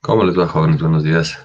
¿Cómo les va, jóvenes? Buenos días.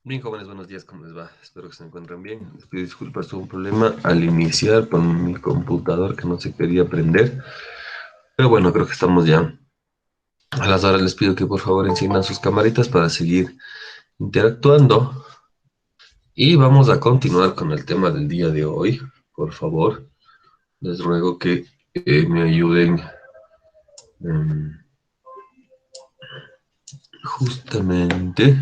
Bien, jóvenes, buenos días, ¿cómo les va? Espero que se encuentren bien. Les pido disculpas, tuve un problema al iniciar con mi computador que no se quería prender. Pero bueno, creo que estamos ya. A las horas les pido que por favor enciendan sus camaritas para seguir interactuando. Y vamos a continuar con el tema del día de hoy. Por favor, les ruego que me ayuden em, justamente.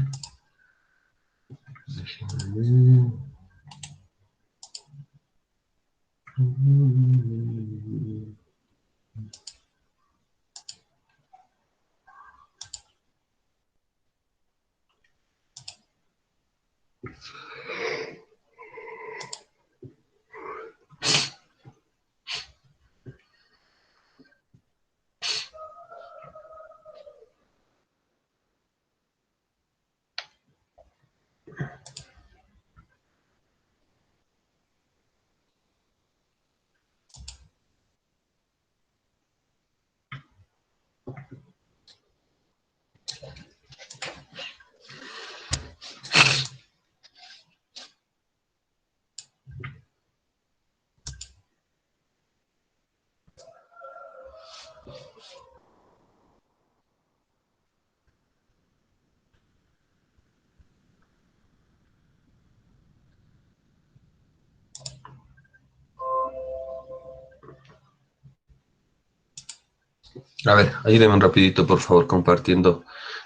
A ver, ayúdenme un rapidito, por favor, compartiendo,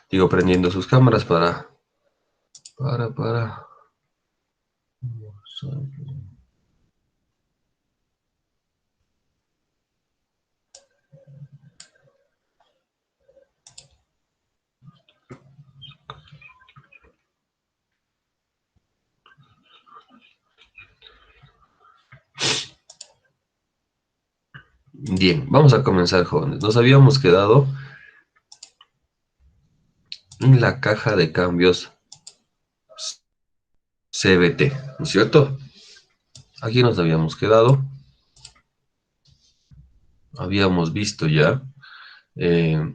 digo, prendiendo sus cámaras para. Bien, vamos a comenzar, jóvenes. Nos habíamos quedado en la caja de cambios CVT, ¿no es cierto? Aquí nos habíamos quedado, habíamos visto ya eh,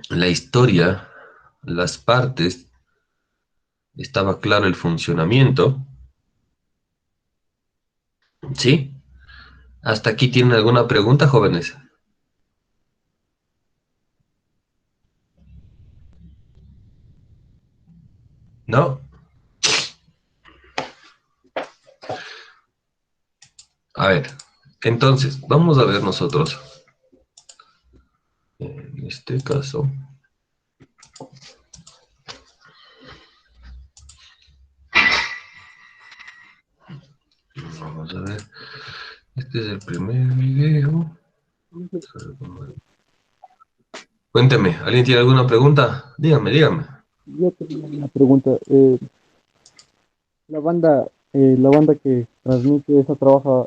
la historia, las partes, estaba claro el funcionamiento, ¿sí? ¿Hasta aquí tienen alguna pregunta, jóvenes? ¿No? A ver, entonces, vamos a ver nosotros, en este caso, vamos a ver, este es el primer video. Cuénteme, ¿alguien tiene alguna pregunta? Dígame, dígame. Yo tengo una pregunta. La banda que transmite esa trabaja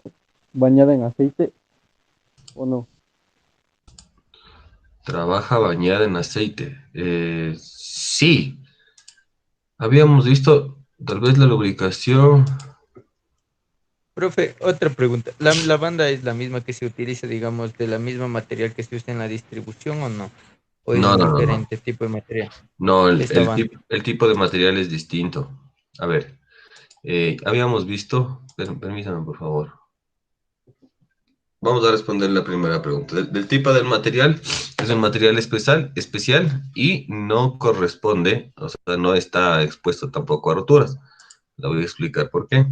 bañada en aceite o no? Trabaja bañada en aceite. Sí, habíamos visto tal vez la lubricación. Profe, otra pregunta. ¿La banda es la misma que se utiliza, digamos, de la misma material que se usa en la distribución o no? ¿O es No, un no, no, no. diferente tipo de material No, esta banda? el tipo de material es distinto. A ver, habíamos visto, permítame por favor. Vamos a responder la primera pregunta. Del tipo del material, es un material especial y no corresponde, o sea, no está expuesto tampoco a roturas. La voy a explicar por qué.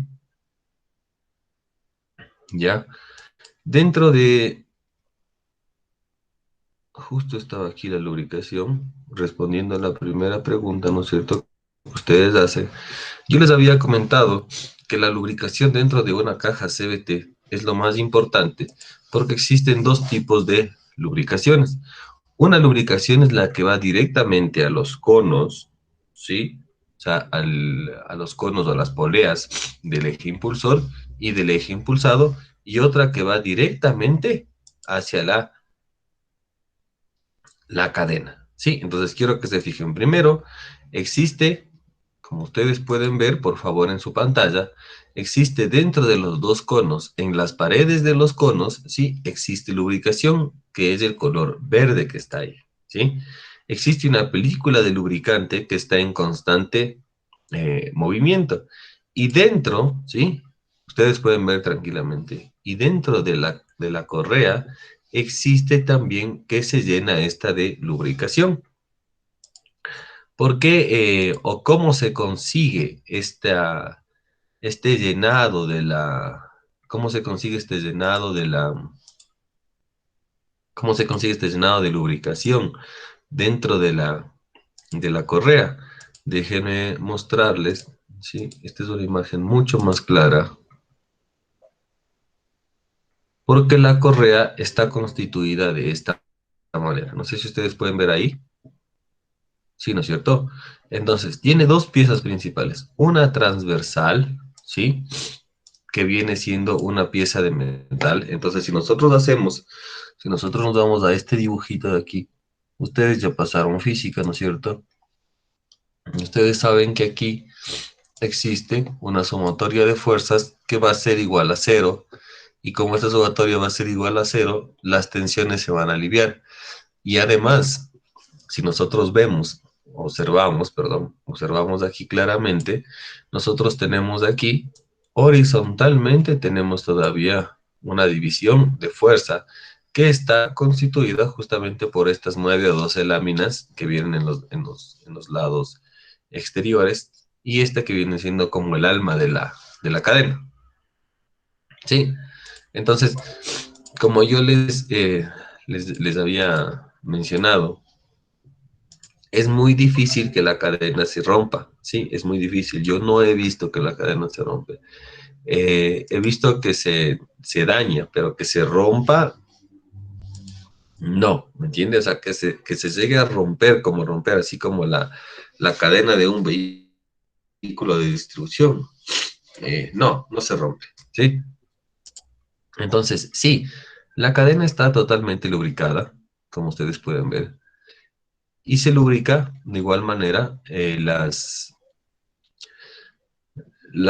Ya. Dentro de, justo estaba aquí la lubricación, respondiendo a la primera pregunta, ¿no es cierto? Que ustedes hacen. Yo les había comentado que la lubricación dentro de una caja CVT es lo más importante porque existen dos tipos de lubricaciones. Una lubricación es la que va directamente a los conos, ¿sí? O sea, a los conos o a las poleas del eje impulsor y del eje impulsado, y otra que va directamente hacia la cadena, ¿sí? Entonces quiero que se fijen. Primero, existe, como ustedes pueden ver, por favor, en su pantalla, existe dentro de los dos conos, en las paredes de los conos, ¿sí? Existe lubricación, que es el color verde que está ahí, ¿sí? Existe una película de lubricante que está en constante movimiento. Y dentro, ¿sí? Ustedes pueden ver tranquilamente. Y dentro de la correa existe también que se llena esta de lubricación. ¿Por qué o cómo se consigue este llenado de cómo se consigue este llenado cómo se consigue este llenado de lubricación dentro de la correa? Déjenme mostrarles, ¿sí? Esta es una imagen mucho más clara, porque la correa está constituida de esta manera. No sé si ustedes pueden ver ahí. Sí, ¿no es cierto? Entonces, tiene dos piezas principales. Una transversal, ¿sí? Que viene siendo una pieza de metal. Entonces, si nosotros nos vamos a este dibujito de aquí, ustedes ya pasaron física, ¿no es cierto? Ustedes saben que aquí existe una sumatoria de fuerzas que va a ser igual a cero. Y como esta sumatoria va a ser igual a cero, las tensiones se van a aliviar. Y además, si nosotros observamos aquí claramente, nosotros tenemos aquí, horizontalmente tenemos todavía una división de fuerza que está constituida justamente por estas 9 o 12 láminas que vienen en los lados exteriores y esta que viene siendo como el alma de la cadena. ¿Sí? Entonces, como yo les había mencionado, es muy difícil que la cadena se rompa, sí, es muy difícil. Yo no he visto que la cadena se rompe. He visto que se daña, pero que se rompa, no, ¿me entiendes? O sea, que se llegue a romper, como romper, así como la cadena de un vehículo de distribución. No, no se rompe, ¿sí? Entonces, sí, la cadena está totalmente lubricada, como ustedes pueden ver. y se lubrica de igual manera las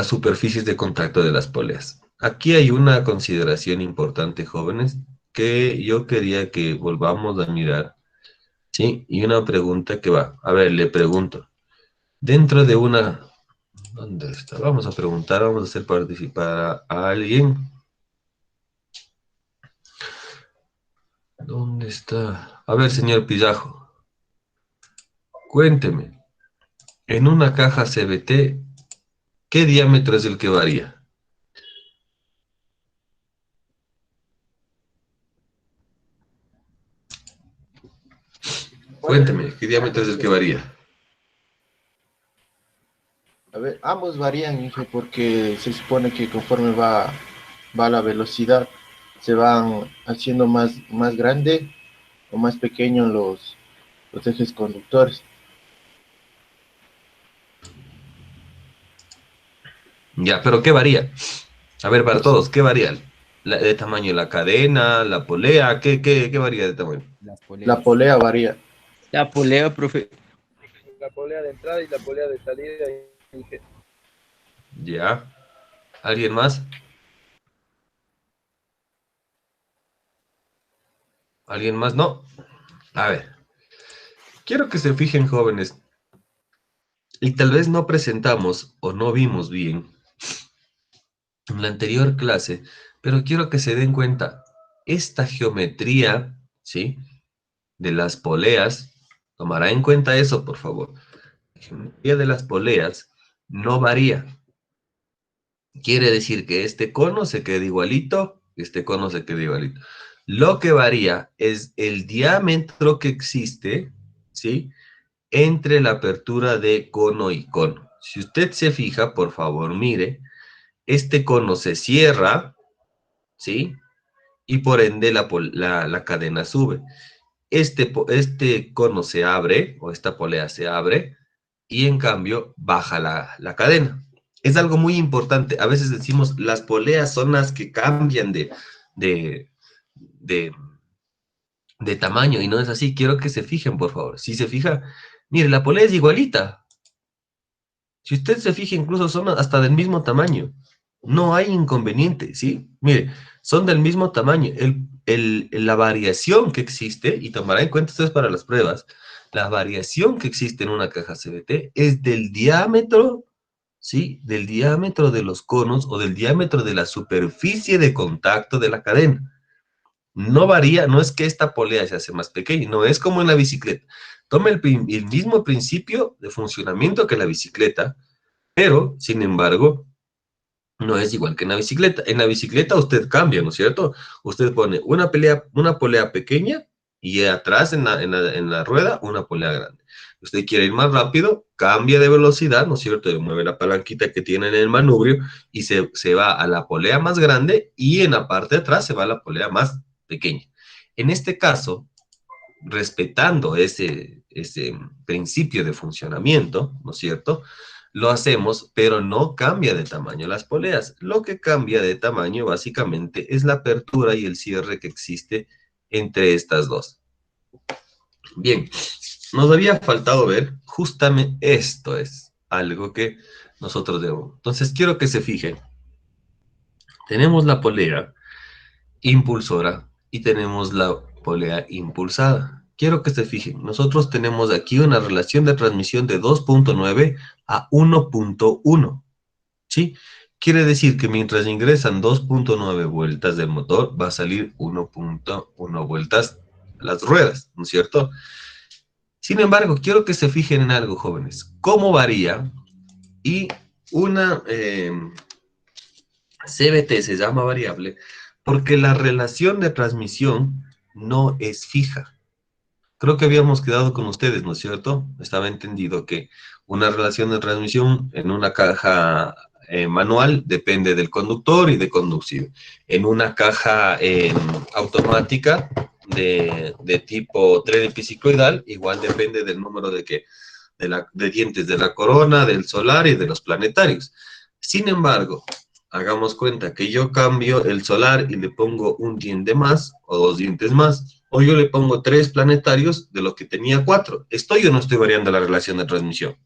superficies de contacto de las poleas. Aquí hay una consideración importante, jóvenes, que yo quería que volvamos a mirar, ¿sí? Y una pregunta que va. A ver, le pregunto. Dentro de una... ¿Dónde está? Vamos a preguntar, vamos a hacer participar a alguien. ¿Dónde está? A ver, señor Pillajo, cuénteme. En una caja CBT, ¿qué diámetro es el que varía? Bueno, Cuénteme, ¿qué diámetro es el que varía? a ver, ambos varían, Inge, porque se supone que conforme va la velocidad, se van haciendo más grande o más pequeños los ejes conductores. Ya, pero ¿qué varía? A ver, para Pues todos, ¿qué varía? ¿De tamaño la cadena, la polea? ¿Qué varía de tamaño? Las la poleas. polea varía. La polea, profe. La polea de entrada y la polea de salida. Ya. ¿Alguien más? ¿Alguien más? No. A ver, quiero que se fijen, jóvenes, y tal vez no presentamos o no vimos bien en la anterior clase, pero quiero que se den cuenta, esta geometría, ¿sí? De las poleas, tomará en cuenta eso, por favor. La geometría de las poleas no varía. Quiere decir que este cono se queda igualito, este cono se queda igualito. Lo que varía es el diámetro que existe, ¿sí? Entre la apertura de cono y cono. Si usted se fija, por favor, mire, este cono se cierra, ¿sí? Y por ende la cadena sube. Este cono se abre, o esta polea se abre, y en cambio baja la cadena. Es algo muy importante. A veces decimos, las poleas son las que cambian de, de, de tamaño, y no es así. Quiero que se fijen, por favor. Si se fija, mire, la polea es igualita. Si usted se fija, incluso son hasta del mismo tamaño. No hay inconveniente, ¿sí? Mire, son del mismo tamaño. La variación que existe, y tomará en cuenta ustedes para las pruebas, la variación que existe en una caja CBT es del diámetro, ¿sí? Del diámetro de los conos o del diámetro de la superficie de contacto de la cadena. No varía, no es que esta polea se hace más pequeña, no es como en la bicicleta. Toma el mismo principio de funcionamiento que la bicicleta, pero, sin embargo, no es igual que en la bicicleta. En la bicicleta usted cambia, ¿no es cierto? Usted pone una polea pequeña y atrás en la rueda una polea grande. Usted quiere ir más rápido, cambia de velocidad, ¿no es cierto? Y mueve la palanquita que tiene en el manubrio y se va a la polea más grande y en la parte de atrás se va a la polea más pequeña. En este caso, respetando ese principio de funcionamiento, ¿no es cierto? Lo hacemos, pero no cambia de tamaño las poleas. Lo que cambia de tamaño básicamente es la apertura y el cierre que existe entre estas dos. Bien, nos había faltado ver justamente esto es algo que nosotros debemos. Entonces quiero que se fijen. Tenemos la polea impulsora y tenemos la polea impulsada. Quiero que se fijen, nosotros tenemos aquí una relación de transmisión de 2.9 a 1.1, ¿sí? Quiere decir que mientras ingresan 2.9 vueltas del motor, va a salir 1.1 vueltas las ruedas, ¿no es cierto? Sin embargo, quiero que se fijen en algo, jóvenes. ¿Cómo varía? Y una CBT se llama variable porque la relación de transmisión no es fija. Creo que habíamos quedado con ustedes, ¿no es cierto? Estaba entendido que una relación de transmisión en una caja manual depende del conductor y de conducir. En una caja automática de tipo tren bicicloidal, igual depende del número de dientes de la corona, del solar y de los planetarios. Sin embargo, hagamos cuenta que yo cambio el solar y le pongo un diente más o 2 dientes más, o yo le pongo 3 planetarios de lo que tenía 4. ¿Estoy o no estoy variando la relación de transmisión?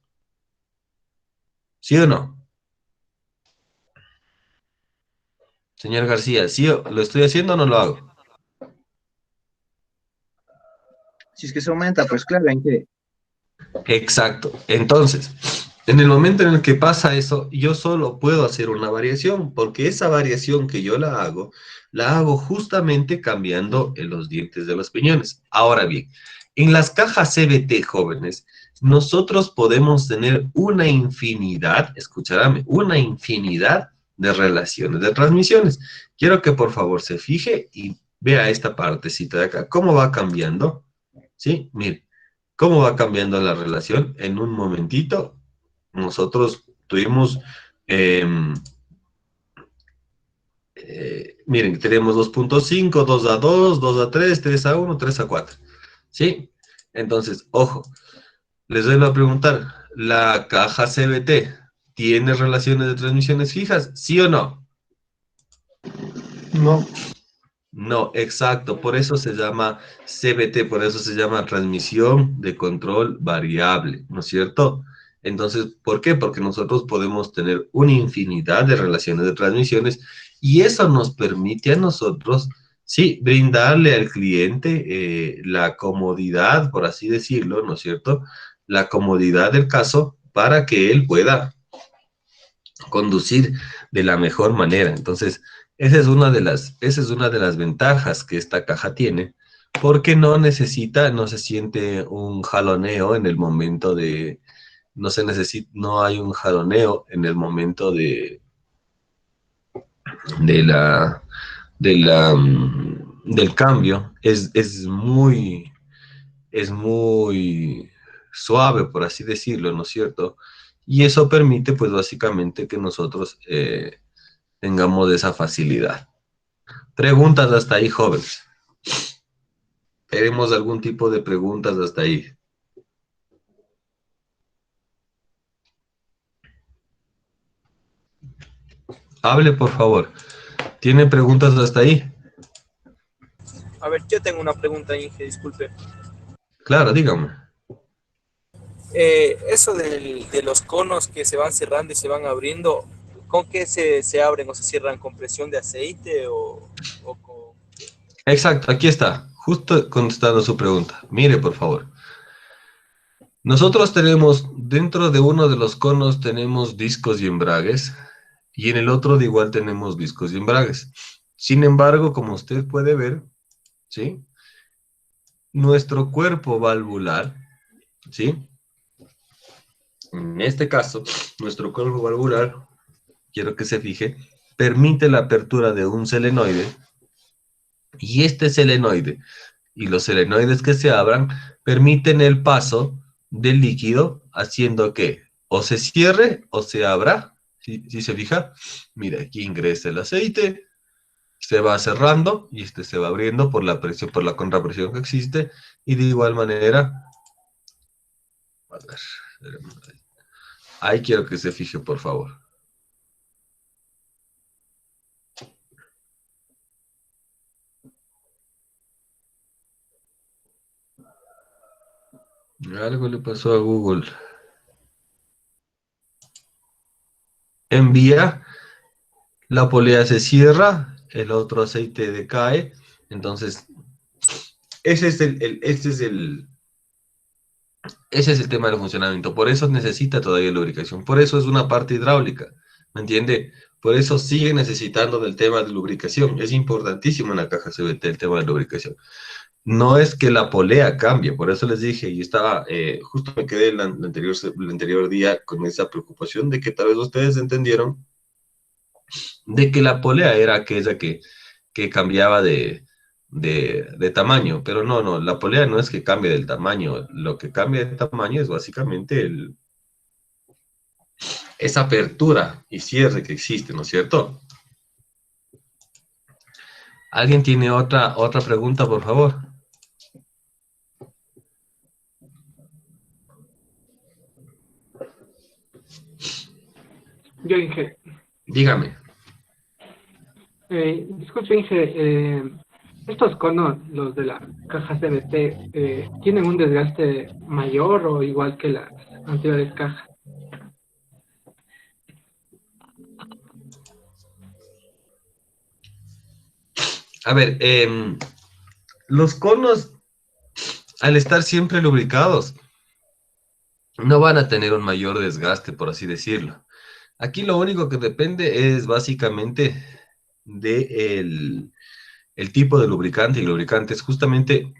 ¿Sí o no? Señor García, ¿sí lo estoy haciendo o no lo hago? Si es que se aumenta, pues claro, ¿en qué? Exacto. Entonces, en el momento en el que pasa eso, yo solo puedo hacer una variación, porque esa variación que yo la hago justamente cambiando en los dientes de los piñones. Ahora bien, en las cajas CBT, jóvenes, nosotros podemos tener una infinidad, escucharme, una infinidad de relaciones de transmisiones. Quiero que por favor se fije y vea esta partecita de acá, cómo va cambiando. ¿Sí? Mire, cómo va cambiando la relación. En un momentito, nosotros tuvimos, em, miren, tenemos 2.5, 2 a 2, 2 a 3, 3 a 1, 3 a 4. ¿Sí? Entonces, ojo, les vuelvo a preguntar, ¿la caja CBT tiene relaciones de transmisiones fijas? ¿Sí o no? No. No, exacto, por eso se llama CBT, por eso se llama transmisión de control variable, ¿no es cierto? Entonces, ¿por qué? Porque nosotros podemos tener una infinidad de relaciones de transmisiones y eso nos permite a nosotros, sí, brindarle al cliente la comodidad, por así decirlo, ¿no es cierto? La comodidad del caso para que él pueda conducir de la mejor manera. Entonces, esa es una de las ventajas que esta caja tiene, porque no necesita, no se siente un jaloneo en el momento de, no se necesita, no hay un jaloneo en el momento de la, del cambio. Es muy suave, por así decirlo, ¿no es cierto? Y eso permite, pues, básicamente que nosotros tengamos esa facilidad. Preguntas hasta ahí, jóvenes. ¿Tenemos algún tipo de preguntas hasta ahí? Hable, por favor. ¿Tiene preguntas hasta ahí? A ver, yo tengo una pregunta, Inge, disculpe. Claro, dígame. Eso de los conos que se van cerrando y se van abriendo, ¿con qué se abren o se cierran? ¿Con presión de aceite o con qué? Exacto, aquí está. Justo contestando su pregunta. Mire, por favor. Nosotros tenemos, dentro de uno de los conos tenemos discos y embragues, y en el otro de igual tenemos discos y embragues. Sin embargo, como usted puede ver, ¿sí? Nuestro cuerpo valvular, ¿sí? En este caso, nuestro cuerpo valvular, quiero que se fije, permite la apertura de un selenoide, y este selenoide y los selenoides que se abran permiten el paso del líquido, haciendo que o se cierre o se abra. Si se fija, mira, aquí ingresa el aceite, se va cerrando y este se va abriendo por la presión, por la contrapresión que existe, y de igual manera, a ver, ahí quiero que se fije, por favor. Algo le pasó a Google. Envía, la polea se cierra, el otro aceite decae, entonces ese es el tema del funcionamiento. Por eso necesita todavía lubricación. Por eso es una parte hidráulica. ¿Me entiende? Por eso sigue necesitando del tema de lubricación. Es importantísimo en la caja CVT el tema de lubricación. No es que la polea cambie, por eso les dije, y estaba, justo me quedé el anterior día con esa preocupación de que tal vez ustedes entendieron de que la polea era aquella que cambiaba de tamaño, pero no, no, la polea no es que cambie del tamaño, lo que cambia de tamaño es básicamente esa apertura y cierre que existe, ¿no es cierto? ¿Alguien tiene otra pregunta, por favor? Yo, Inge, Dígame. Disculpe, Inge, estos conos, los de la caja CVT, ¿tienen un desgaste mayor o igual que las anteriores cajas? A ver, los conos, al estar siempre lubricados, no van a tener un mayor desgaste, por así decirlo. Aquí lo único que depende es básicamente de el tipo de lubricante y lubricantes. Justamente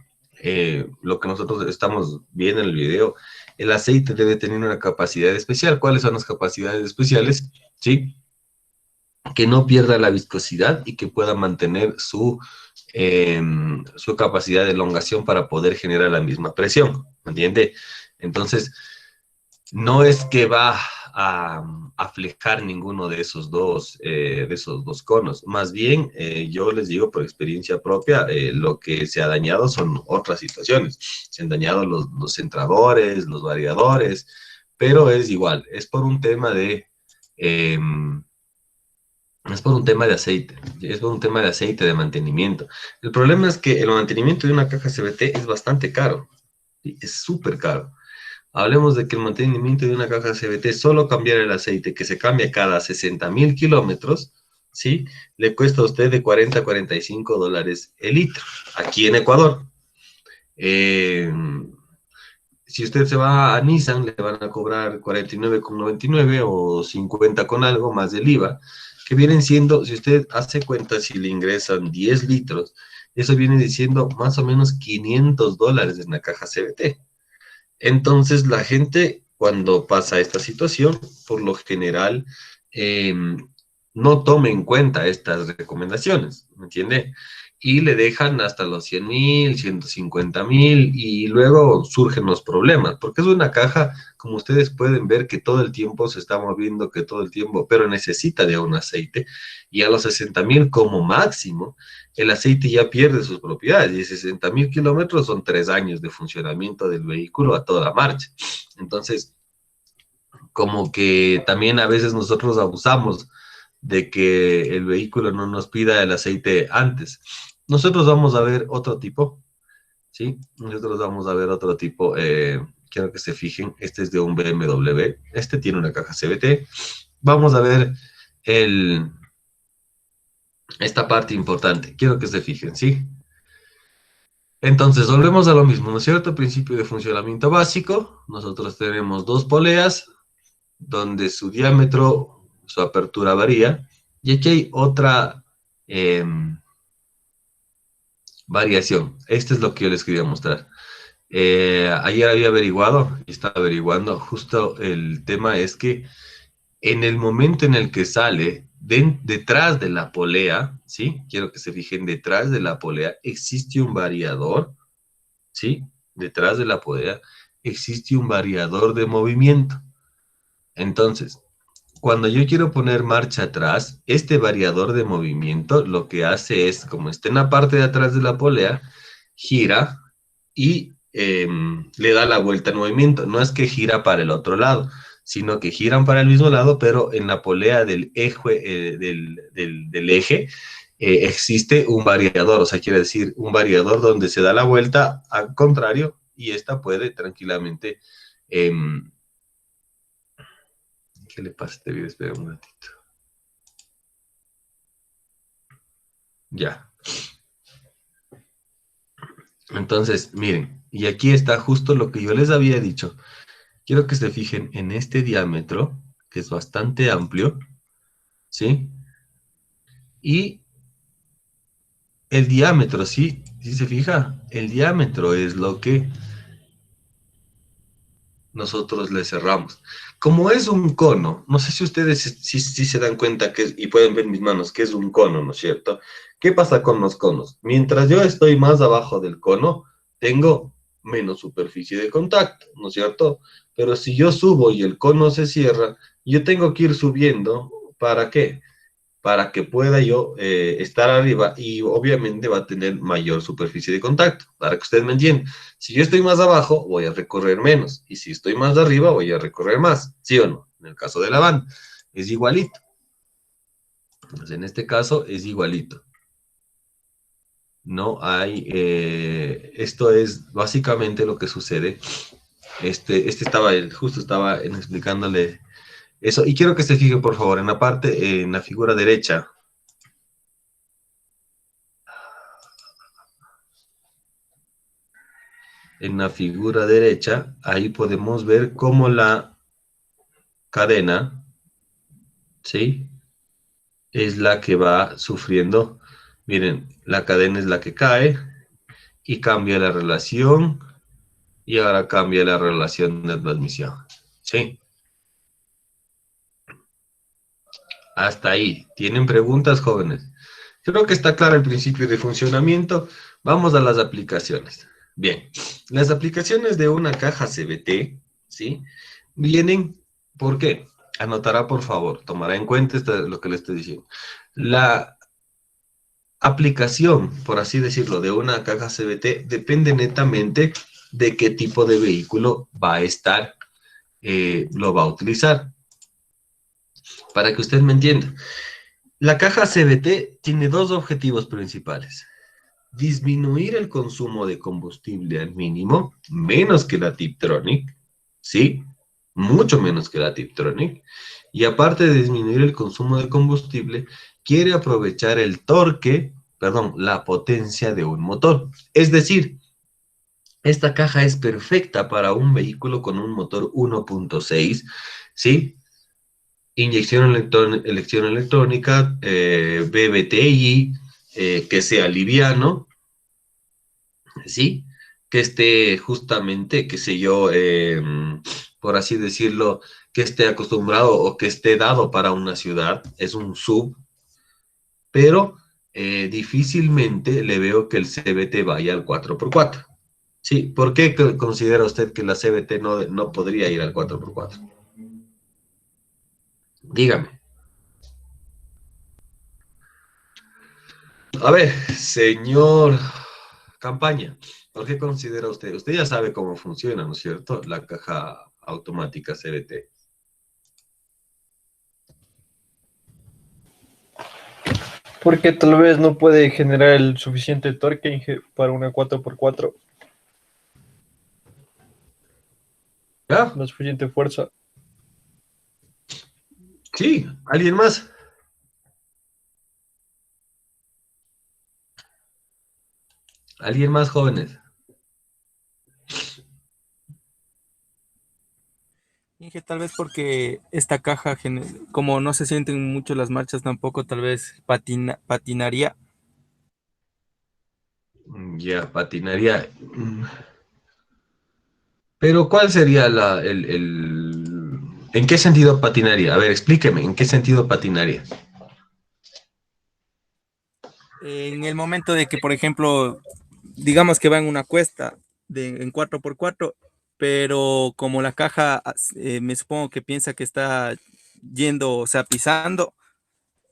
lo que nosotros estamos viendo en el video, el aceite debe tener una capacidad especial. ¿Cuáles son las capacidades especiales? Sí, que no pierda la viscosidad y que pueda mantener su capacidad de elongación para poder generar la misma presión, ¿me entiende? Entonces, no es que va a flejar ninguno de esos dos conos. Más bien, yo les digo por experiencia propia, lo que se ha dañado son otras situaciones. Se han dañado los centradores, los variadores, pero es igual, es por un tema de... es por un tema de aceite, es por un tema de aceite, de mantenimiento. El problema es que el mantenimiento de una caja CVT es bastante caro, ¿sí? Es súper caro. Hablemos de que el mantenimiento de una caja CVT, solo cambiar el aceite, que se cambia cada 60.000 kilómetros, ¿sí? Le cuesta a usted de 40 a 45 dólares el litro, aquí en Ecuador. Si usted se va a Nissan, le van a cobrar 49,99 o 50 con algo, más del IVA, que vienen siendo, si usted hace cuenta, si le ingresan 10 litros, eso viene diciendo más o menos 500 dólares en la caja CVT. Entonces, la gente, cuando pasa esta situación, por lo general, no toma en cuenta estas recomendaciones, ¿me entiende? Y le dejan hasta los 100.000, 150.000 y luego surgen los problemas, porque es una caja, como ustedes pueden ver, que todo el tiempo se está moviendo, que todo el tiempo, pero necesita de un aceite, y a los 60.000 como máximo, el aceite ya pierde sus propiedades, y 60.000 kilómetros son 3 años de funcionamiento del vehículo a toda marcha. Entonces, como que también a veces nosotros abusamos de que el vehículo no nos pida el aceite antes. Nosotros vamos a ver otro tipo, ¿sí? Nosotros vamos a ver otro tipo, quiero que se fijen, este es de un BMW, este tiene una caja CVT. Vamos a ver esta parte importante, quiero que se fijen, ¿sí? Entonces, volvemos a lo mismo, ¿no es cierto? Principio de funcionamiento básico, nosotros tenemos dos poleas, donde su diámetro, su apertura varía, y aquí hay otra variación. Esto es lo que yo les quería mostrar. Ayer había averiguado, y estaba averiguando, justo el tema es que en el momento en el que sale detrás de la polea, ¿sí? Quiero que se fijen, detrás de la polea existe un variador, ¿sí? Detrás de la polea existe un variador de movimiento. Entonces, cuando yo quiero poner marcha atrás, este variador de movimiento lo que hace es, como está en la parte de atrás de la polea, gira y le da la vuelta al movimiento. No es que gira para el otro lado, sino que giran para el mismo lado, pero en la polea del eje, del eje existe un variador, o sea, quiere decir un variador donde se da la vuelta al contrario y esta puede tranquilamente... ¿qué le pasa a este video? Espera un ratito. Ya. Entonces, miren, y aquí está justo lo que yo les había dicho. Quiero que se fijen en este diámetro, que es bastante amplio, ¿sí? Y el diámetro, ¿sí? ¿Sí se fija? El diámetro es lo que nosotros le cerramos. Como es un cono, no sé si ustedes si se dan cuenta que, y pueden ver mis manos, que es un cono, ¿no es cierto? ¿Qué pasa con los conos? Mientras yo estoy más abajo del cono, tengo menos superficie de contacto, ¿no es cierto? Pero si yo subo y el cono se cierra, yo tengo que ir subiendo, ¿para qué? Para que pueda yo estar arriba y obviamente va a tener mayor superficie de contacto, para que ustedes me entiendan. Si yo estoy más abajo, voy a recorrer menos, y si estoy más arriba, voy a recorrer más, ¿sí o no? En el caso de la banda, es igualito. Entonces, en este caso es igualito. No hay, esto es básicamente lo que sucede. Justo estaba explicándole eso. Y quiero que se fijen, por favor, en la parte, en la figura derecha. En la figura derecha, ahí podemos ver cómo la cadena, ¿sí? Es la que va sufriendo. Miren, la cadena es la que cae y cambia la relación y ahora cambia la relación de transmisión. ¿Sí? Hasta ahí. ¿Tienen preguntas, jóvenes? Creo que está claro el principio de funcionamiento. Vamos a las aplicaciones. Bien, las aplicaciones de una caja CBT, ¿sí? Vienen, ¿por qué? Anotará, por favor, tomará en cuenta lo que le estoy diciendo. La aplicación, por así decirlo, de una caja CBT depende netamente de qué tipo de vehículo va a estar, lo va a utilizar. Para que usted me entienda, la caja CBT tiene dos objetivos principales. Disminuir el consumo de combustible al mínimo, menos que la Tiptronic, ¿sí? Mucho menos que la Tiptronic. Y aparte de disminuir el consumo de combustible, quiere aprovechar el torque, perdón, la potencia de un motor. Es decir, esta caja es perfecta para un vehículo con un motor 1.6, ¿sí? Inyección electrónica, BBTI, que sea liviano, ¿sí? Que esté justamente, qué sé yo, por así decirlo, que esté acostumbrado o que esté dado para una ciudad, es un sub, pero difícilmente le veo que el CBT vaya al 4x4. Sí, ¿por qué considera usted que la CBT no podría ir al 4x4? Dígame. A ver, señor Campaña, ¿por qué considera usted? Usted ya sabe cómo funciona, ¿no es cierto? La caja automática CBT. Porque tal vez no puede generar el suficiente torque para una 4x4, ¿Ya? la suficiente fuerza. Sí, ¿alguien más? ¿Alguien más, jóvenes? Inge, tal vez porque esta caja, como no se sienten mucho las marchas tampoco, tal vez patinaría. Ya, patinaría. Pero ¿cuál sería ¿En qué sentido patinaría? A ver, explíqueme, ¿en qué sentido patinaría? En el momento de que, por ejemplo, digamos que va en una cuesta en 4x4, pero como la caja me supongo que piensa que está yendo, o sea, pisando,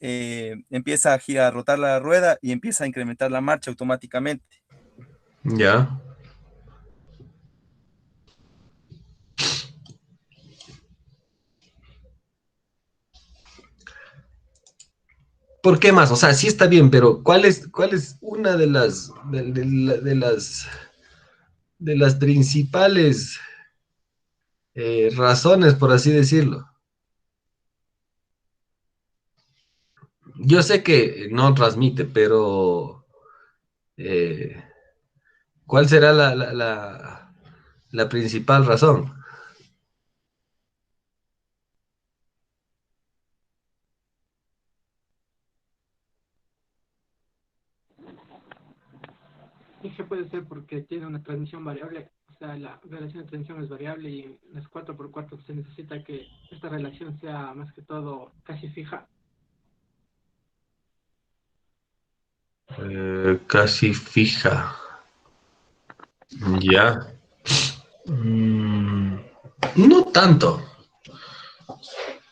empieza a girar, a rotar la rueda y empieza a incrementar la marcha automáticamente. Ya. ¿Por qué más? O sea, sí está bien, pero ¿cuál es una de las principales razones, por así decirlo? Yo sé que no transmite, pero eh, ¿cuál será la principal razón? Dije puede ser porque tiene una transmisión variable, o sea, la relación de tensión es variable y en las 4x4 se necesita que esta relación sea más que todo casi fija. Casi fija. Ya. Mm, no tanto.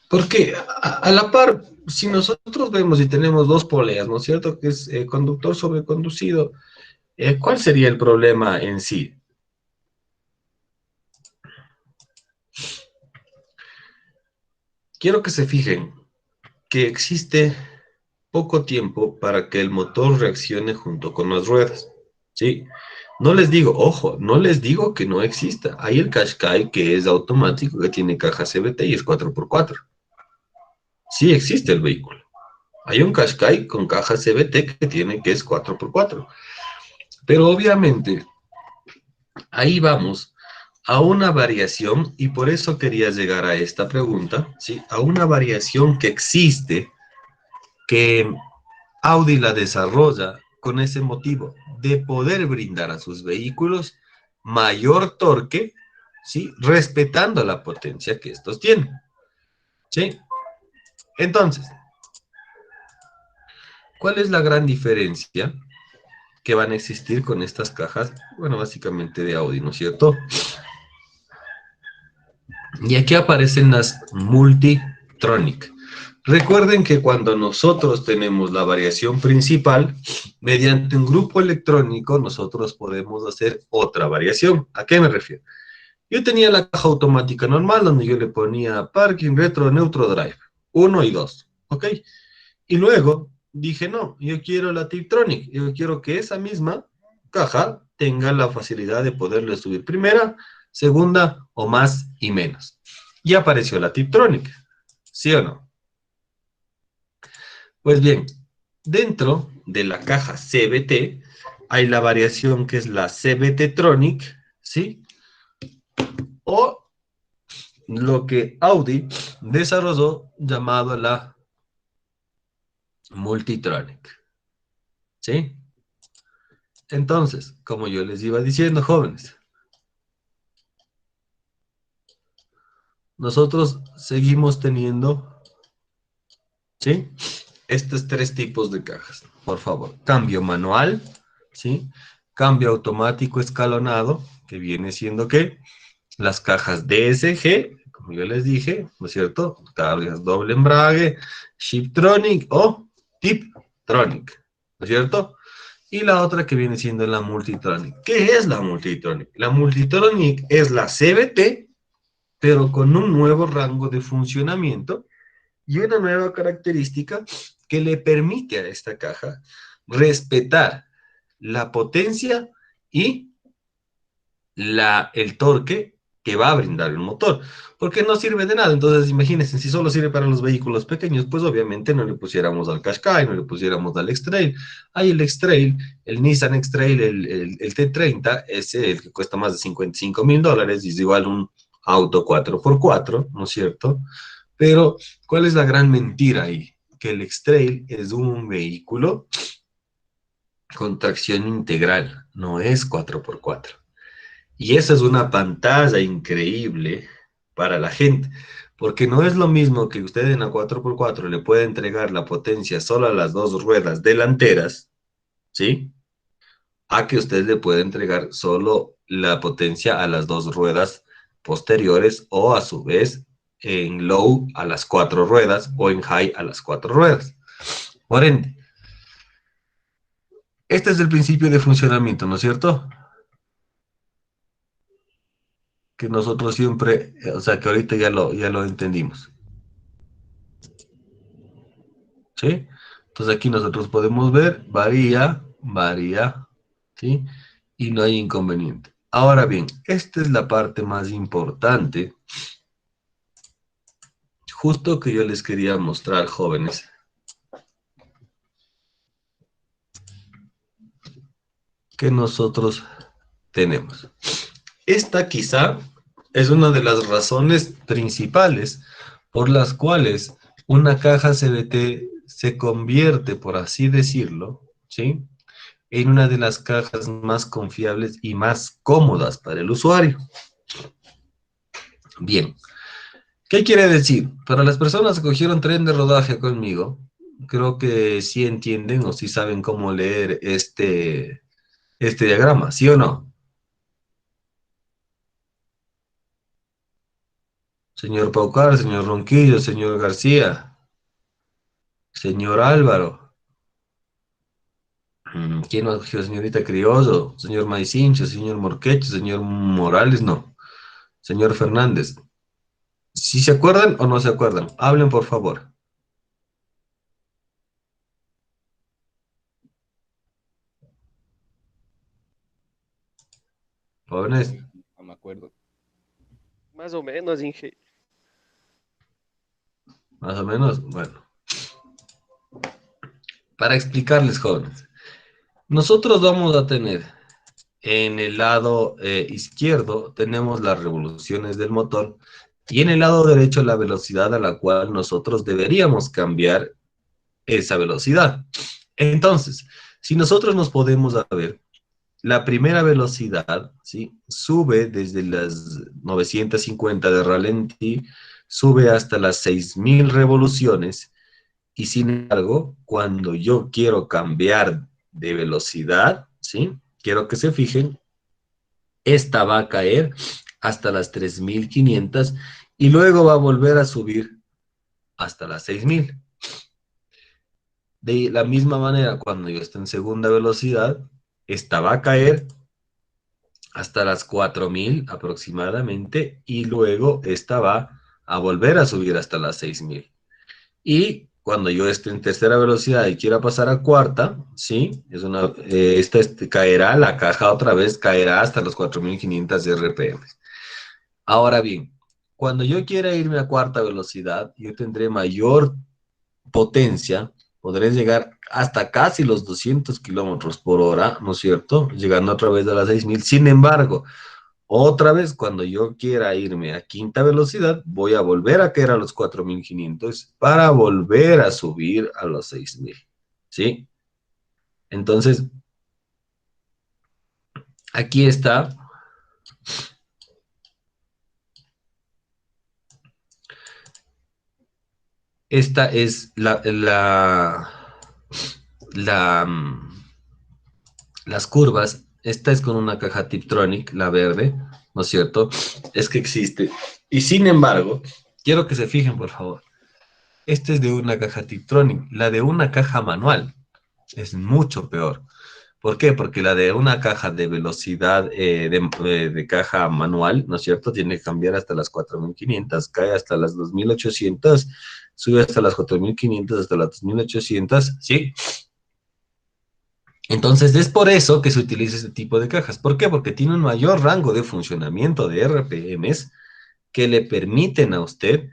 Porque a la par, si nosotros vemos y tenemos dos poleas, ¿no es cierto? Que es conductor sobre conducido, ¿cuál sería el problema en sí? Quiero que se fijen que existe poco tiempo para que el motor reaccione junto con las ruedas, ¿sí? No les digo, ojo, no les digo que no exista. Hay el Qashqai que es automático, que tiene caja CVT y es 4x4. Sí existe el vehículo. Hay un Qashqai con caja CVT que es 4x4. Pero obviamente, ahí vamos a una variación, y por eso quería llegar a esta pregunta, ¿sí? A una variación que existe, que Audi la desarrolla con ese motivo, de poder brindar a sus vehículos mayor torque, ¿sí? Respetando la potencia que estos tienen, ¿sí? Entonces, ¿cuál es la gran diferencia que van a existir con estas cajas? Bueno, básicamente de Audi, ¿no es cierto? Y aquí aparecen las Multitronic. Recuerden que cuando nosotros tenemos la variación principal, mediante un grupo electrónico, nosotros podemos hacer otra variación. ¿A qué me refiero? Yo tenía la caja automática normal, donde yo le ponía parking, retro, neutro, drive, 1 y 2, ¿ok? Y luego dije, no, yo quiero la Tiptronic, yo quiero que esa misma caja tenga la facilidad de poderle subir primera, segunda o más y menos. Y apareció la Tiptronic, ¿sí o no? Pues bien, dentro de la caja CVT hay la variación que es la CVT Tronic, ¿sí? O lo que Audi desarrolló llamado la Multitronic, ¿sí? Entonces, como yo les iba diciendo, jóvenes, nosotros seguimos teniendo, ¿sí? Estos tres tipos de cajas, por favor. Cambio manual, ¿sí? Cambio automático escalonado, que viene siendo, ¿qué? Las cajas DSG, como yo les dije, ¿no es cierto? Cargas doble embrague, Shiptronic o Tiptronic, ¿no es cierto? Y la otra que viene siendo la Multitronic. ¿Qué es la Multitronic? La Multitronic es la CVT, pero con un nuevo rango de funcionamiento y una nueva característica que le permite a esta caja respetar la potencia y el torque que va a brindar el motor, porque no sirve de nada. Entonces, imagínense, si solo sirve para los vehículos pequeños, pues obviamente no le pusiéramos al Qashqai, no le pusiéramos al X-Trail. Hay el X-Trail, el Nissan X-Trail, el T30, ese el que cuesta más de $55,000, y es igual un auto 4x4, ¿no es cierto? Pero, ¿cuál es la gran mentira ahí? Que el X-Trail es un vehículo con tracción integral, no es 4x4. Y esa es una pantalla increíble para la gente, porque no es lo mismo que usted en la 4x4 le pueda entregar la potencia solo a las dos ruedas delanteras, ¿sí? A que usted le pueda entregar solo la potencia a las dos ruedas posteriores, o a su vez en low a las cuatro ruedas o en high a las cuatro ruedas. Por ende, este es el principio de funcionamiento, ¿no es cierto? Que nosotros siempre, o sea, que ahorita ya lo entendimos. ¿Sí? Entonces aquí nosotros podemos ver, varía, ¿sí? Y no hay inconveniente. Ahora bien, esta es la parte más importante, justo que yo les quería mostrar, jóvenes. Que nosotros tenemos. Esta quizá es una de las razones principales por las cuales una caja CVT se convierte, por así decirlo, ¿sí?, en una de las cajas más confiables y más cómodas para el usuario. Bien, ¿qué quiere decir? Para las personas que cogieron tren de rodaje conmigo, creo que sí entienden o sí saben cómo leer este diagrama, ¿sí o no? Señor Paucar, señor Ronquillo, señor García, señor Álvaro, ¿quién nos cogió? Señorita Criollo, señor Maicincho, señor Morquecho, señor Morales, no, señor Fernández. ¿Sí se acuerdan o no se acuerdan? Hablen, por favor. Jóvenes, No me acuerdo. Más o menos, Inge. más o menos, bueno. Para explicarles, jóvenes, nosotros vamos a tener en el lado izquierdo, tenemos las revoluciones del motor y en el lado derecho la velocidad a la cual nosotros deberíamos cambiar esa velocidad. Entonces, si nosotros nos podemos ver, la primera velocidad, ¿sí? Sube desde las 950 de ralentí, sube hasta las 6000 revoluciones, y sin embargo, cuando yo quiero cambiar de velocidad, ¿sí? Quiero que se fijen, esta va a caer hasta las 3500 y luego va a volver a subir hasta las 6000. De la misma manera, cuando yo esté en segunda velocidad, esta va a caer hasta las 4000 aproximadamente y luego esta va a volver a subir hasta las 6000. Y cuando yo esté en tercera velocidad y quiera pasar a cuarta, ¿sí? Esta caerá, la caja otra vez caerá hasta los 4500 RPM. Ahora bien, cuando yo quiera irme a cuarta velocidad, yo tendré mayor potencia, podré llegar hasta casi los 200 kilómetros por hora, ¿no es cierto? Llegando otra vez a las 6000. Sin embargo, otra vez, cuando yo quiera irme a quinta velocidad, voy a volver a caer a los 4500 para volver a subir a los 6000. ¿Sí? Entonces, aquí está. Esta es las curvas. Esta es con una caja Tiptronic, la verde, ¿no es cierto? Es que existe. Y sin embargo, quiero que se fijen, por favor. Esta es de una caja Tiptronic. La de una caja manual es mucho peor. ¿Por qué? Porque la de una caja de velocidad de caja manual, ¿no es cierto? Tiene que cambiar hasta las 4500, cae hasta las 2800, sube hasta las 4500, hasta las 2800, ¿sí? Entonces es por eso que se utiliza este tipo de cajas. ¿Por qué? Porque tiene un mayor rango de funcionamiento de RPMs que le permiten a usted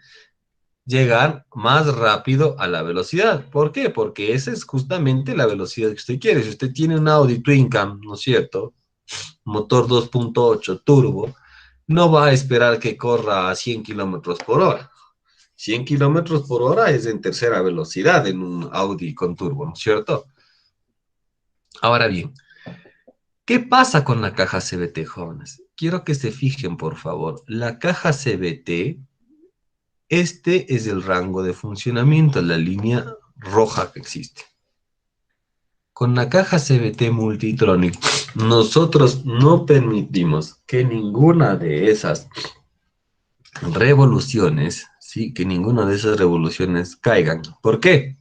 llegar más rápido a la velocidad. ¿Por qué? Porque esa es justamente la velocidad que usted quiere. Si usted tiene un Audi Twin Cam, ¿no es cierto? Motor 2.8 turbo, no va a esperar que corra a 100 kilómetros por hora. 100 kilómetros por hora es en tercera velocidad en un Audi con turbo, ¿no es cierto? Ahora bien, ¿qué pasa con la caja CVT, jóvenes? Quiero que se fijen, por favor. La caja CVT, este es el rango de funcionamiento, la línea roja que existe. Con la caja CVT Multitronic, nosotros no permitimos que ninguna de esas revoluciones, ¿sí? Que ninguna de esas revoluciones caigan. ¿Por qué?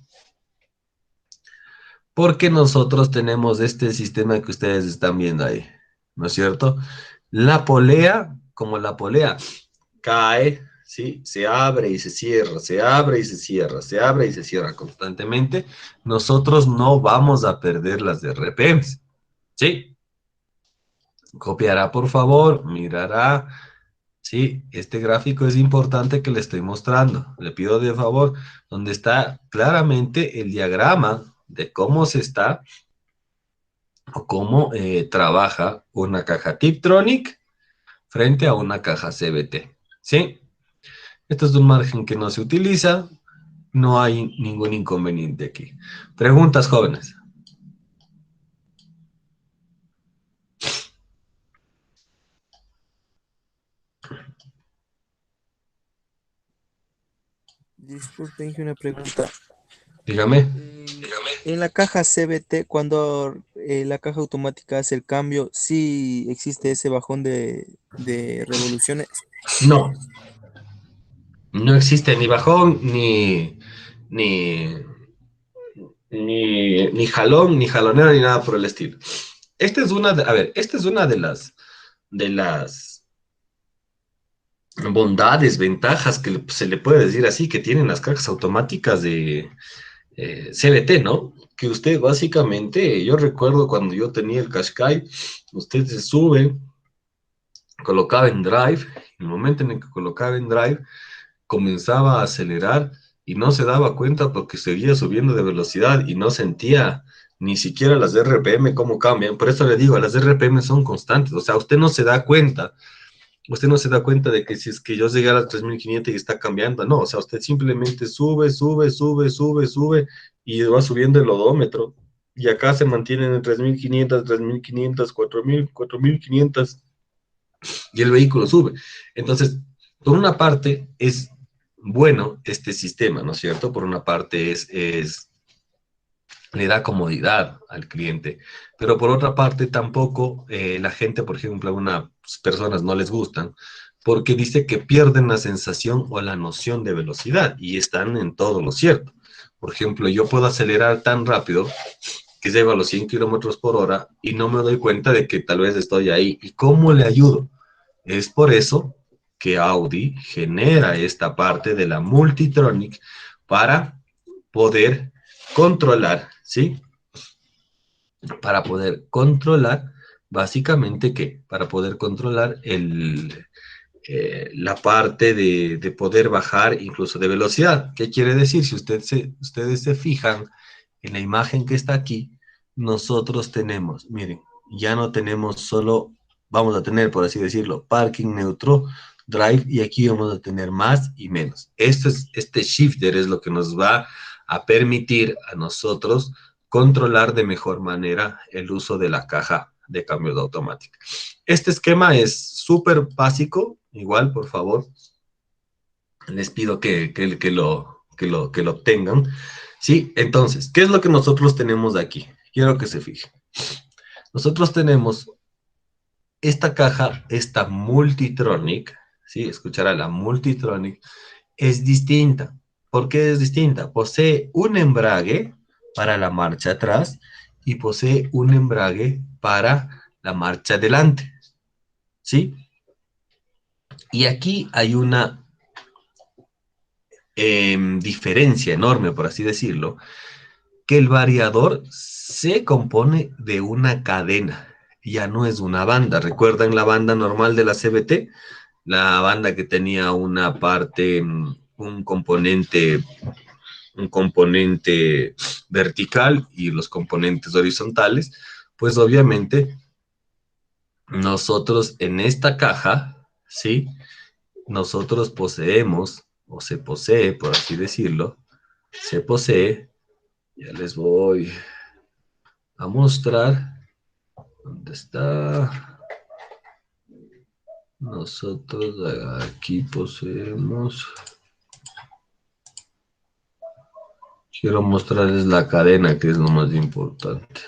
Porque nosotros tenemos este sistema que ustedes están viendo ahí, ¿no es cierto? La polea, como la polea cae, ¿sí? Se abre y se cierra, se abre y se cierra, se abre y se cierra constantemente, nosotros no vamos a perder las RPMs, ¿sí? Copiará, por favor, mirará, ¿sí? Este gráfico es importante que le estoy mostrando. Le pido de favor, donde está claramente el diagrama de cómo se está o cómo trabaja una caja Tiptronic frente a una caja CVT, ¿sí? Esto es un margen que no se utiliza, no hay ningún inconveniente aquí. Preguntas, jóvenes. Disculpe, Inge, una pregunta. Dígame. En la caja CVT, cuando la caja automática hace el cambio, ¿sí existe ese bajón de revoluciones? No. No existe ni bajón, ni jalón, ni jalonera, ni nada por el estilo. Esta es una esta es una de las bondades, ventajas que se le puede decir así, que tienen las cajas automáticas de CVT, ¿no? Que usted básicamente, yo recuerdo cuando yo tenía el Qashqai, usted se sube colocaba en drive, en el momento en el que colocaba en drive, comenzaba a acelerar y no se daba cuenta porque seguía subiendo de velocidad y no sentía ni siquiera las RPM cómo cambian. Por eso le digo, las RPM son constantes, o sea, usted no se da cuenta de que si es que yo llegué a las 3500 y está cambiando, no, o sea, usted simplemente sube, sube, sube, sube, sube y va subiendo el odómetro. Y acá se mantienen en 3500, 3500, 4000, 4500 y el vehículo sube. Entonces, por una parte es bueno este sistema, ¿no es cierto? Por una parte le da comodidad al cliente, pero por otra parte tampoco la gente, por ejemplo, a unas personas no les gustan porque dice que pierden la sensación o la noción de velocidad y están en todo lo cierto. Por ejemplo, yo puedo acelerar tan rápido que llego a los 100 kilómetros por hora y no me doy cuenta de que tal vez estoy ahí. ¿Y cómo le ayudo? Es por eso que Audi genera esta parte de la Multitronic para poder controlar, ¿sí? Para poder controlar, básicamente, ¿qué? Para poder controlar la parte de poder bajar incluso de velocidad. ¿Qué quiere decir? Si ustedes se fijan en la imagen que está aquí, nosotros tenemos, miren, ya no tenemos solo, vamos a tener, por así decirlo, parking neutro, drive, y aquí vamos a tener más y menos. Este shifter es lo que nos va a permitir a nosotros controlar de mejor manera el uso de la caja de cambios automática. Este esquema es súper básico, igual, por favor, les pido que lo obtengan. ¿Sí? Entonces, ¿qué es lo que nosotros tenemos aquí? Quiero que se fijen. Nosotros tenemos esta caja, esta Multitronic, ¿sí? Escuchará, la Multitronic es distinta. ¿Por qué es distinta? Posee un embrague para la marcha atrás y posee un embrague para la marcha adelante, ¿sí? Y aquí hay una diferencia enorme, por así decirlo, que el variador se compone de una cadena, ya no es una banda. ¿Recuerdan la banda normal de la CVT? La banda que tenía una parte, un componente vertical y los componentes horizontales. Pues obviamente nosotros en esta caja, ¿sí? Nosotros poseemos, o se posee, por así decirlo, se posee, ya les voy a mostrar, ¿dónde está? Nosotros aquí poseemos, quiero mostrarles la cadena, que es lo más importante.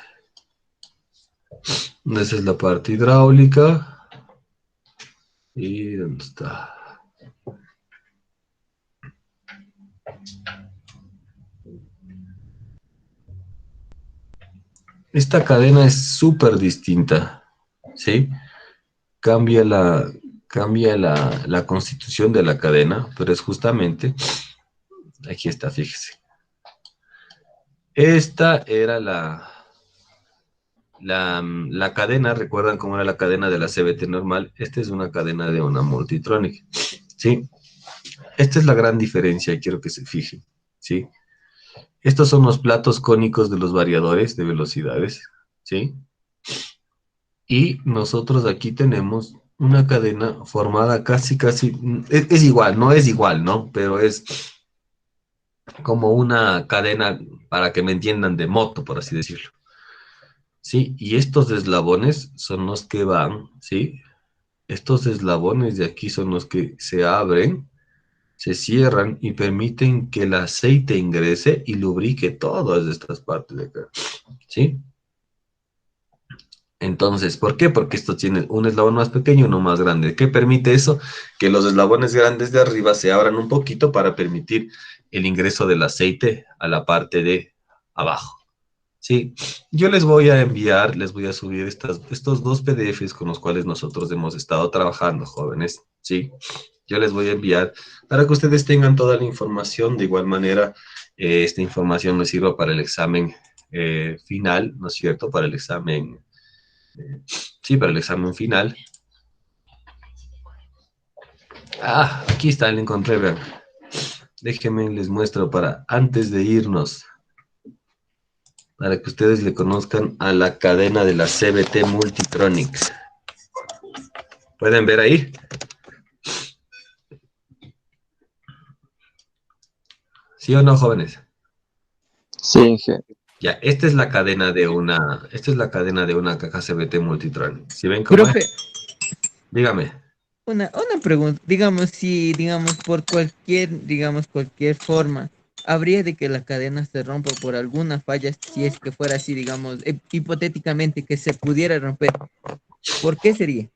Esa es la parte hidráulica, y ¿dónde está? Esta cadena es súper distinta, ¿sí? Cambia la constitución de la cadena, pero es justamente, aquí está, fíjese. Esta era la cadena, ¿recuerdan cómo era la cadena de la CVT normal? Esta es una cadena de una Multitronic, ¿sí? Esta es la gran diferencia y quiero que se fijen, ¿sí? Estos son los platos cónicos de los variadores de velocidades, ¿sí? Y nosotros aquí tenemos una cadena formada casi, es igual, no es igual, ¿no? Pero es como una cadena, para que me entiendan, de moto, por así decirlo. ¿Sí? Y estos eslabones son los que van, ¿sí? Estos eslabones de aquí son los que se abren, se cierran y permiten que el aceite ingrese y lubrique todas estas partes de acá, ¿sí? Entonces, ¿por qué? Porque esto tiene un eslabón más pequeño y uno más grande. ¿Qué permite eso? Que los eslabones grandes de arriba se abran un poquito para permitir el ingreso del aceite a la parte de abajo. Sí, yo les voy a enviar, les voy a subir estos dos PDFs con los cuales nosotros hemos estado trabajando, jóvenes, ¿sí? Yo les voy a enviar para que ustedes tengan toda la información. De igual manera, esta información les sirva para el examen final, ¿no es cierto? Para el examen, sí, para el examen final. Ah, aquí está, lo encontré, vean. Déjenme, les muestro para antes de irnos, para que ustedes le conozcan a la cadena de la CBT Multitronics. ¿Pueden ver ahí? ¿Sí o no, jóvenes? Sí, Inge. Ya, esta es la cadena de una caja CBT Multitronic. ¿Sí ven cómo es? Profe, Dígame. una pregunta, digamos, si, digamos, por cualquier, digamos, cualquier forma, habría de que la cadena se rompa por alguna falla, si es que fuera así, digamos, hipotéticamente que se pudiera romper, ¿por qué sería?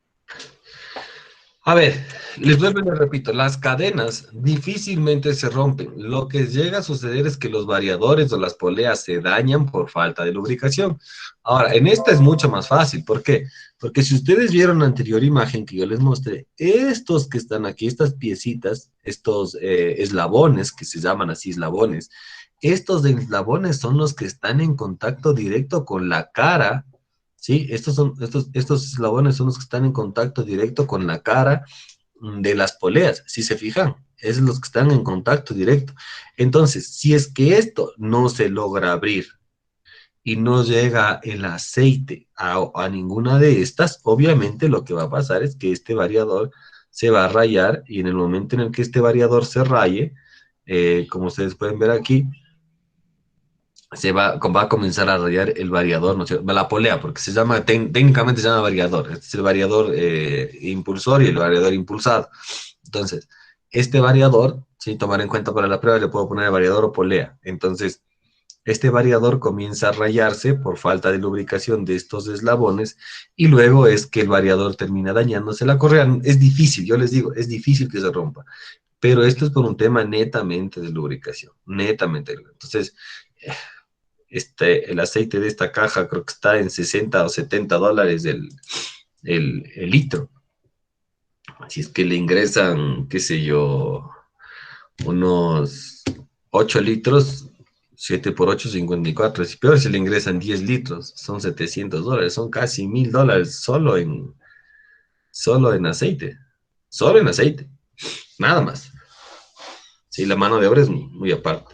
A ver, les vuelvo y les repito, las cadenas difícilmente se rompen. Lo que llega a suceder es que los variadores o las poleas se dañan por falta de lubricación. Ahora, en esta es mucho más fácil. ¿Por qué? Porque si ustedes vieron la anterior imagen que yo les mostré, estos que están aquí, estas piecitas, estos eslabones, que se llaman así eslabones, estos eslabones son los que están en contacto directo con la cara. Sí, estos eslabones son los que están en contacto directo con la cara de las poleas, si se fijan, es los que están en contacto directo. Entonces, si es que esto no se logra abrir y no llega el aceite a ninguna de estas, obviamente lo que va a pasar es que este variador se va a rayar y en el momento en el que este variador se raye, como ustedes pueden ver aquí, va a comenzar a rayar el variador, ¿no es cierto? La polea, porque se llama, técnicamente se llama variador. Este es el variador impulsor y el variador impulsado. Entonces, este variador, sin tomar en cuenta para la prueba, le puedo poner el variador o polea. Entonces, este variador comienza a rayarse por falta de lubricación de estos eslabones y luego es que el variador termina dañándose la correa. Es difícil, yo les digo, es difícil que se rompa, pero esto es por un tema netamente de lubricación, netamente. Entonces, el aceite de esta caja creo que está en 60 o 70 dólares el litro. Si es que le ingresan, qué sé yo, unos 8 litros, 7 por 8, 54. Si peor, si le ingresan 10 litros, son 700 dólares, son casi $1000 solo en aceite. Solo en aceite, nada más. Sí, la mano de obra es muy aparte.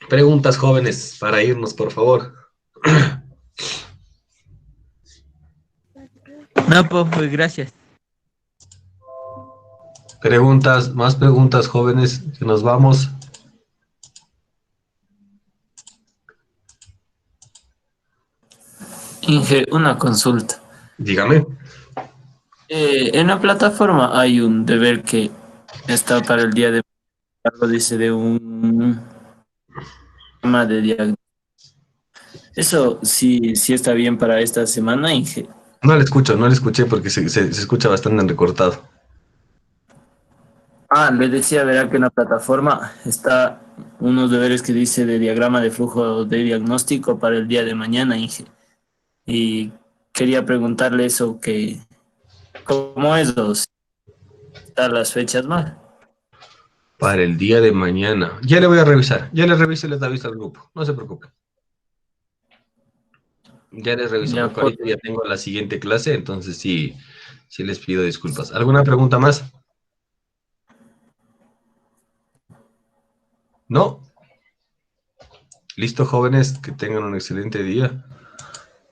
Preguntas, jóvenes, para irnos, por favor. No, pues gracias. Preguntas, más preguntas, jóvenes, que nos vamos. Inge, una consulta. Dígame. En la plataforma hay un deber que está para el día de algo dice de un tema de diagnóstico. Eso sí, sí está bien para esta semana, Inge. No le escuché porque se escucha bastante recortado. Ah, le decía, verá que en la plataforma está unos deberes que dice de diagrama de flujo de diagnóstico para el día de mañana, Inge. Y quería preguntarle eso, que ¿cómo es? ¿O si están las fechas mal? Para el día de mañana. Ya le voy a revisar. Ya le reviso y les aviso al grupo. No se preocupe. Ya les reviso Ya, porque ahorita ya tengo la siguiente clase, entonces sí, sí les pido disculpas. ¿Alguna pregunta más? ¿No? Listo, jóvenes, que tengan un excelente día.